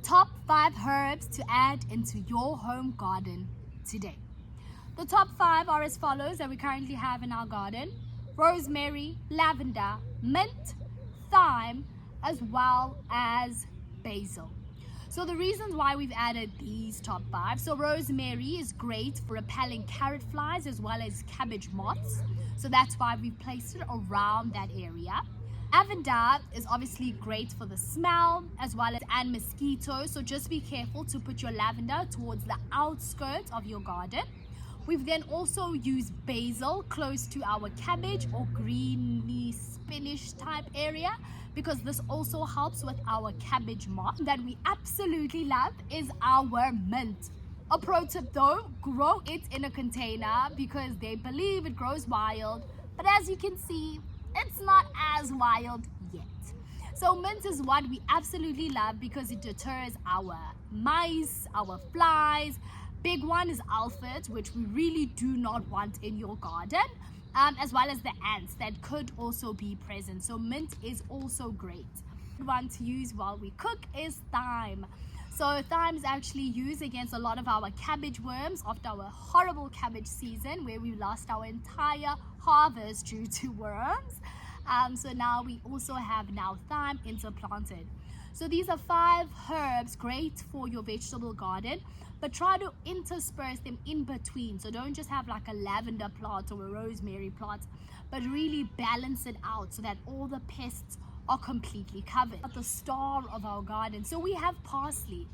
top 5 herbs to add into your home garden today. The top 5 are as follows that we currently have in our garden: rosemary, lavender, mint, thyme, as well as basil. So the reasons why we've added these top 5. So rosemary is great for repelling carrot flies as well as cabbage moths. So that's why we placed it around that area. Lavender is obviously great for the smell as well as and mosquitoes. So just be careful to put your lavender towards the outskirts of your garden. We've then also used basil close to our cabbage or greeny spinach type area, because this also helps with our cabbage moth. That we absolutely love is our mint. A pro tip though, grow it in a container because they believe it grows wild, but as you can see, it's not as wild yet. So mint is what we absolutely love because it deters our mice, our flies. Big one is aphids, which we really do not want in your garden, as well as the ants that could also be present. So mint is also great. One to use while we cook is thyme. So thyme is actually used against a lot of our cabbage worms after our horrible cabbage season where we lost our entire harvest due to worms. So now we also have thyme interplanted. So these are 5 herbs great for your vegetable garden, but try to intersperse them in between. So don't just have like a lavender plant or a rosemary plant, but really balance it out so that all the pests are completely covered. At the star of our garden, so we have parsley.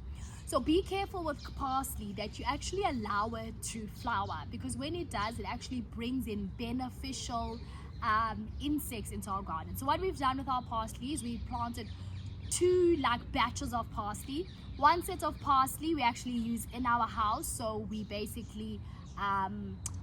So be careful with parsley that you actually allow it to flower, because when it does, it actually brings in beneficial insects into our garden. So what we've done with our parsley is we've planted 2 batches of parsley. One set of parsley we actually use in our house, so we basically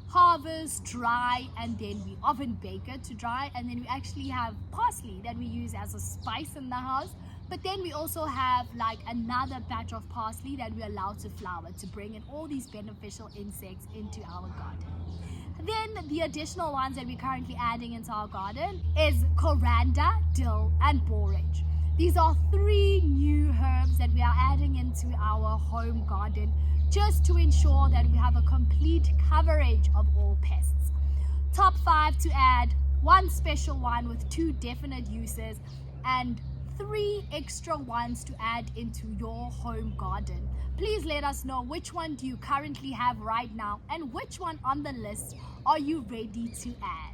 harvest, dry, and then we oven bake it to dry, and then we actually have parsley that we use as a spice in the house. But then we also have another batch of parsley that we allow to flower to bring in all these beneficial insects into our garden. Then the additional ones that we're currently adding into our garden is coriander, dill, and borage. These are 3 new herbs that we are adding into our home garden just to ensure that we have a complete coverage of all pests. Top 5 to add, 1 special one with 2 definite uses, and 3 extra ones to add into your home garden. Please let us know which one do you currently have right now and which one on the list are you ready to add.